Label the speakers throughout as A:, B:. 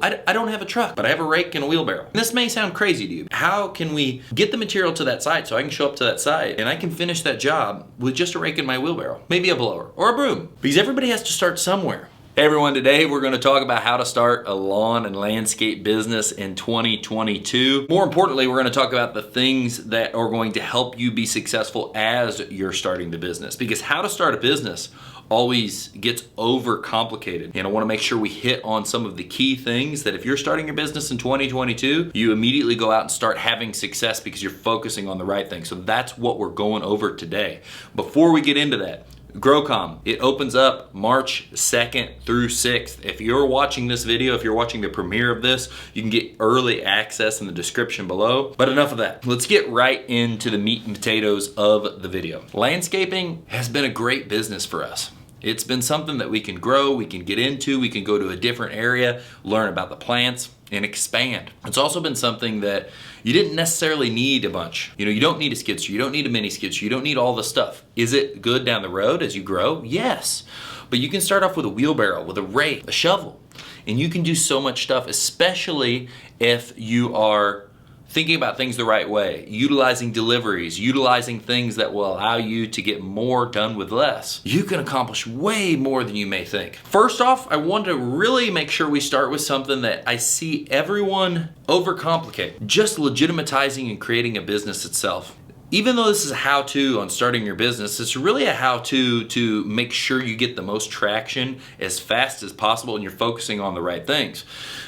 A: I don't have a truck, but I have a rake and a wheelbarrow. This may sound crazy to you. How can we get the material to that site so I can show up to that site and I can finish that job with just a rake and my wheelbarrow? Maybe a blower or a broom. Because everybody has to start somewhere. Hey everyone, today we're going to talk about how to start a lawn and landscape business in 2022. More importantly, we're going to talk about the things that are going to help you be successful as you're starting the business. Because how to start a business always gets overcomplicated. And I want to make sure we hit on some of the key things that if you're starting your business in 2022, you immediately go out and start having success because you're focusing on the right thing. So that's what we're going over today. Before we get into that, GrowCom, it opens up March 2nd through 6th. If you're watching this video, if you're watching the premiere of this, you can get early access in the description below. But enough of that. Let's get right into the meat and potatoes of the video. Landscaping has been a great business for us. It's been something that we can grow, we can get into, we can go to a different area, learn about the plants, and expand. It's also been something that you didn't necessarily need a bunch. You don't need a skid steer, you don't need a mini skid steer, you don't need all the stuff. Is it good down the road as you grow? Yes. But you can start off with a wheelbarrow, with a rake, a shovel, and you can do so much stuff, especially if you are thinking about things the right way, utilizing deliveries, utilizing things that will allow you to get more done with less. You can accomplish way more than you may think. First off, I want to really make sure we start with something that I see everyone overcomplicate. Just legitimatizing and creating a business itself. Even though this is a how-to on starting your business, it's really a how-to to make sure you get the most traction as fast as possible and you're focusing on the right things.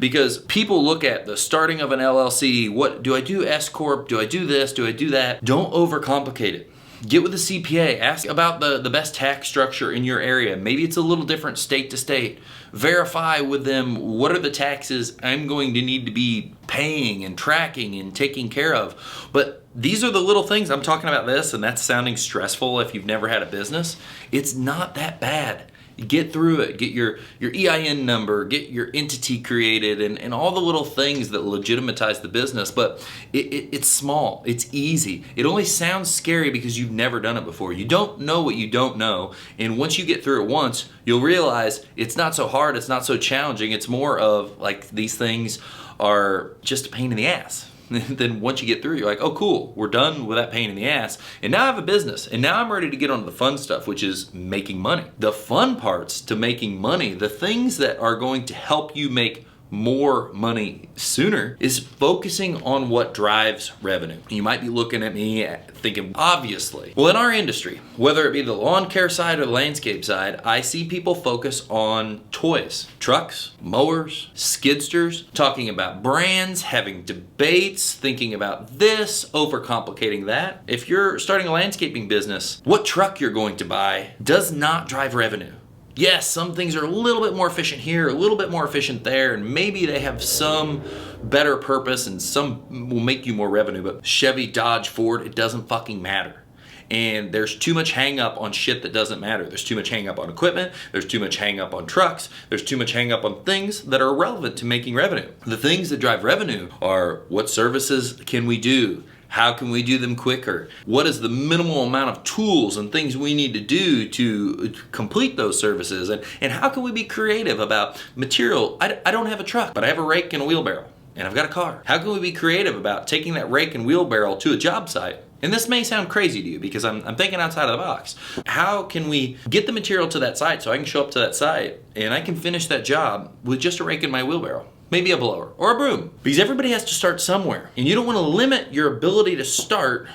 A: Because people look at the starting of an LLC, what do I do, S Corp, do I do this, do I do that? Don't overcomplicate it. Get with a CPA, ask about the best tax structure in your area. Maybe it's a little different state to state. Verify with them what are the taxes I'm going to need to be paying and tracking and taking care of. But these are the little things. I'm talking about this and that's sounding stressful if you've never had a business. It's not that bad. Get through it, get your EIN number, get your entity created and all the little things that legitimatize the business, but it's small, it's easy. It only sounds scary because you've never done it before. You don't know what you don't know, and once you get through it once, you'll realize it's not so hard, it's not so challenging, it's more of like these things are just a pain in the ass. Then once you get through, you're like, oh cool, we're done with that pain in the ass. And now I have a business. And now I'm ready to get on to the fun stuff, which is making money. The fun parts to making money, the things that are going to help you make more money sooner, is focusing on what drives revenue. You might be looking at me thinking, obviously. Well, in our industry, whether it be the lawn care side or the landscape side, I see people focus on toys, trucks, mowers, skidsters, talking about brands, having debates, thinking about this, overcomplicating that. If you're starting a landscaping business, what truck you're going to buy does not drive revenue. Yes, some things are a little bit more efficient here, a little bit more efficient there, and maybe they have some better purpose and some will make you more revenue, but Chevy, Dodge, Ford, it doesn't fucking matter. And there's too much hang up on shit that doesn't matter. There's too much hang up on equipment, there's too much hang up on trucks, there's too much hang up on things that are relevant to making revenue. The things that drive revenue are what services can we do? How can we do them quicker? What is the minimal amount of tools and things we need to do to complete those services? And how can we be creative about material? I don't have a truck, but I have a rake and a wheelbarrow, and I've got a car. How can we be creative about taking that rake and wheelbarrow to a job site? And this may sound crazy to you because I'm thinking outside of the box. How can we get the material to that site so I can show up to that site and I can finish that job with just a rake and my wheelbarrow? Maybe a blower or a broom. Because everybody has to start somewhere. And you don't want to limit your ability to start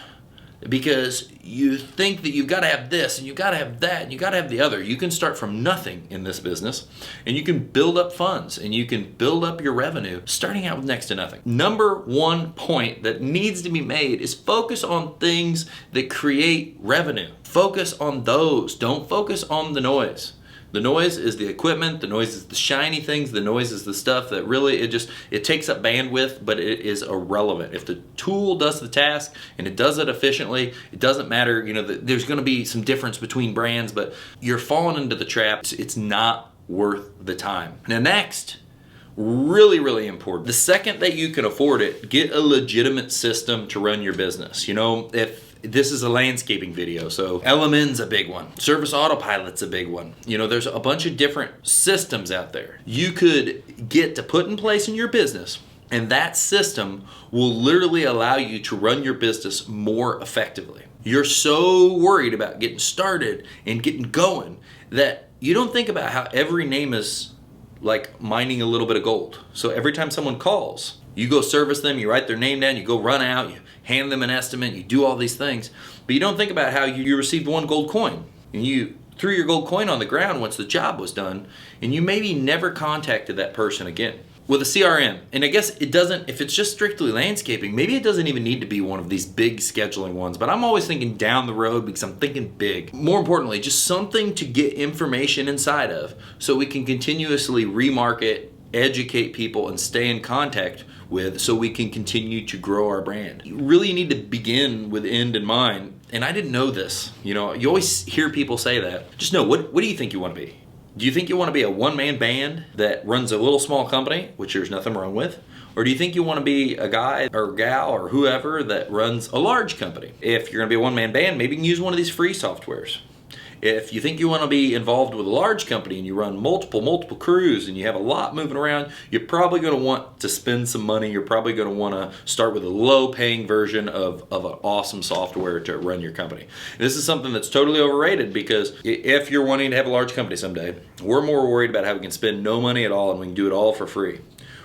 A: because you think that you've got to have this and you've got to have that and you've got to have the other. You can start from nothing in this business and you can build up funds and you can build up your revenue starting out with next to nothing. Number one point that needs to be made is focus on things that create revenue. Focus on those. Don't focus on the noise. The noise is the equipment, the noise is the shiny things, the noise is the stuff that really, it takes up bandwidth, but it is irrelevant. If the tool does the task and it does it efficiently, it doesn't matter, there's gonna be some difference between brands, but you're falling into the trap. It's not worth the time. Now next, really, really important. The second that you can afford it, get a legitimate system to run your business. this is a landscaping video, so LMN's a big one. Service Autopilot's a big one. You know, there's a bunch of different systems out there you could get to put in place in your business, and that system will literally allow you to run your business more effectively. You're so worried about getting started and getting going that you don't think about how every name is like mining a little bit of gold. So every time someone calls, you go service them, you write their name down, you go run out, you hand them an estimate, you do all these things. But you don't think about how you received one gold coin and you threw your gold coin on the ground once the job was done, and you maybe never contacted that person again. With a CRM, and I guess it doesn't, if it's just strictly landscaping, maybe it doesn't even need to be one of these big scheduling ones, but I'm always thinking down the road because I'm thinking big. More importantly, just something to get information inside of so we can continuously remarket, educate people, and stay in contact with, so we can continue to grow our brand. You really need to begin with end in mind, and I didn't know this. You know, you always hear people say that. Just know, what do you think you want to be? Do you think you want to be a one-man band that runs a little small company, which there's nothing wrong with? Or do you think you want to be a guy or gal or whoever that runs a large company? If you're going to be a one-man band, maybe you can use one of these free softwares. If you think you want to be involved with a large company and you run multiple crews and you have a lot moving around, you're probably going to want to spend some money. You're probably going to want to start with a low-paying version of an awesome software to run your company. And this is something that's totally overrated, because if you're wanting to have a large company someday, we're more worried about how we can spend no money at all and we can do it all for free,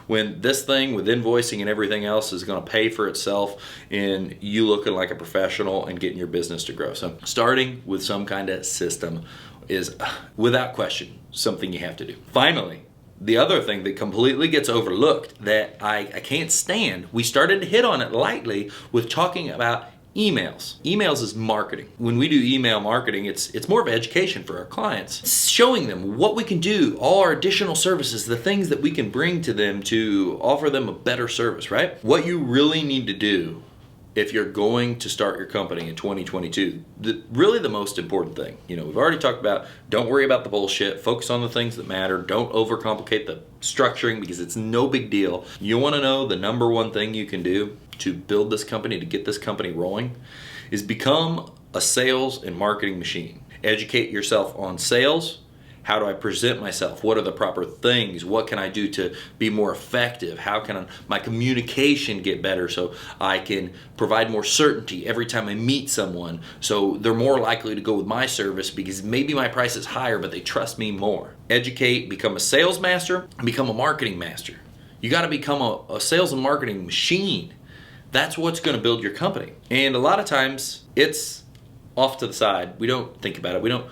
A: when this thing with invoicing and everything else is going to pay for itself in you looking like a professional and getting your business to grow. So starting with some kind of system is, without question, something you have to do. Finally, the other thing that completely gets overlooked that I can't stand, we started to hit on it lightly with talking about emails. Emails is marketing. When we do email marketing, it's more of education for our clients. It's showing them what we can do, all our additional services, the things that we can bring to them to offer them a better service, right? What you really need to do if you're going to start your company in 2022, really the most important thing. You know, we've already talked about, don't worry about the bullshit, focus on the things that matter, don't overcomplicate the structuring because it's no big deal. You want to know the number one thing you can do to build this company, to get this company rolling, is become a sales and marketing machine. Educate yourself on sales. How do I present myself? What are the proper things? What can I do to be more effective? How can my communication get better so I can provide more certainty every time I meet someone, so they're more likely to go with my service because maybe my price is higher but they trust me more. Educate, become a sales master, and become a marketing master. You got to become a sales and marketing machine. That's what's going to build your company. And a lot of times it's off to the side. We don't think about it. We don't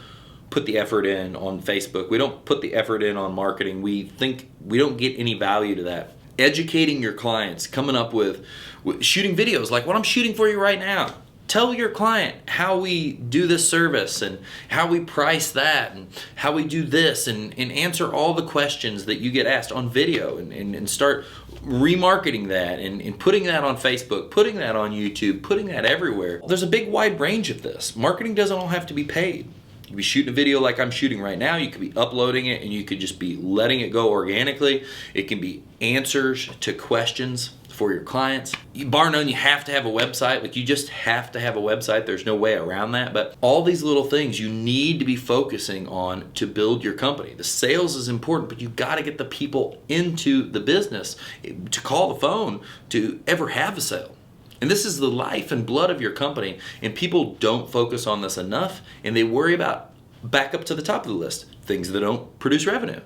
A: put the effort in on Facebook. We don't put the effort in on marketing. We think we don't get any value to that. Educating your clients, coming up with shooting videos like what I'm shooting for you right now. Tell your client how we do this service and how we price that and how we do this, and answer all the questions that you get asked on video, and start remarketing that and putting that on Facebook, putting that on YouTube, putting that everywhere. There's a big wide range of this. Marketing doesn't all have to be paid. You could be shooting a video like I'm shooting right now. You could be uploading it and you could just be letting it go organically. It can be answers to questions for your clients. Bar none, you have to have a website. Like, you just have to have a website. There's no way around that. But all these little things you need to be focusing on to build your company. The sales is important, but you got to get the people into the business to call the phone to ever have a sale. And this is the life and blood of your company, and people don't focus on this enough, and they worry about back up to the top of the list, things that don't produce revenue.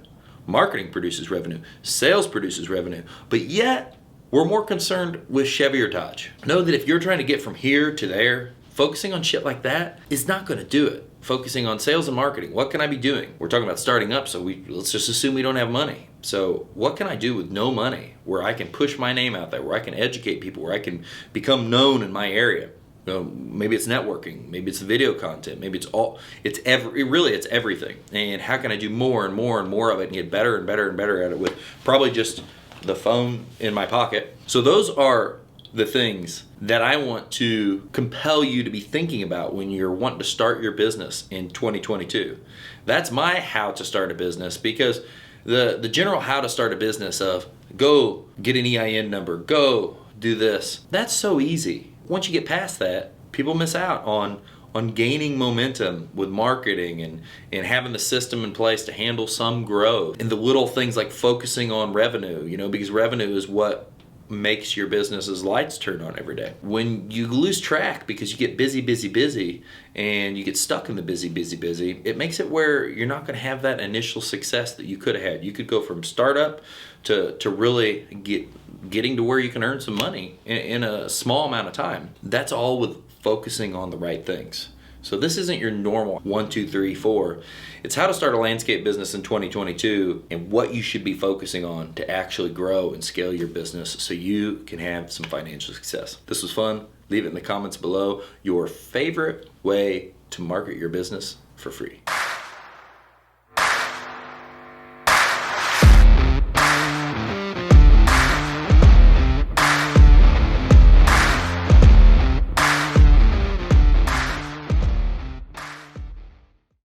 A: Marketing produces revenue, sales produces revenue, but yet we're more concerned with Chevy or Dodge. Know that if you're trying to get from here to there, focusing on shit like that is not going to do it. Focusing on sales and marketing, what can I be doing? We're talking about starting up, so let's just assume we don't have money. So what can I do with no money where I can push my name out there, where I can educate people, where I can become known in my area? You know, maybe it's networking, maybe it's video content, maybe it's everything. And how can I do more and more and more of it and get better and better and better at it with probably just the phone in my pocket? So those are the things that I want to compel you to be thinking about when you're wanting to start your business in 2022. That's my how to start a business, because the general how to start a business of go get an EIN number, go do this, that's so easy. Once you get past that, People miss out on gaining momentum with marketing and having the system in place to handle some growth, and the little things like focusing on revenue, because revenue is what makes your business's lights turn on every day. When you lose track because you get busy, and you get stuck in the busy, it makes it where you're not going to have that initial success that you could have had. You could go from startup to really getting to where you can earn some money in a small amount of time. That's all with focusing on the right things. So this isn't your normal 1, 2, 3, 4. It's how to start a landscape business in 2022 and what you should be focusing on to actually grow and scale your business so you can have some financial success. This was fun. Leave it in the comments below your favorite way to market your business for free.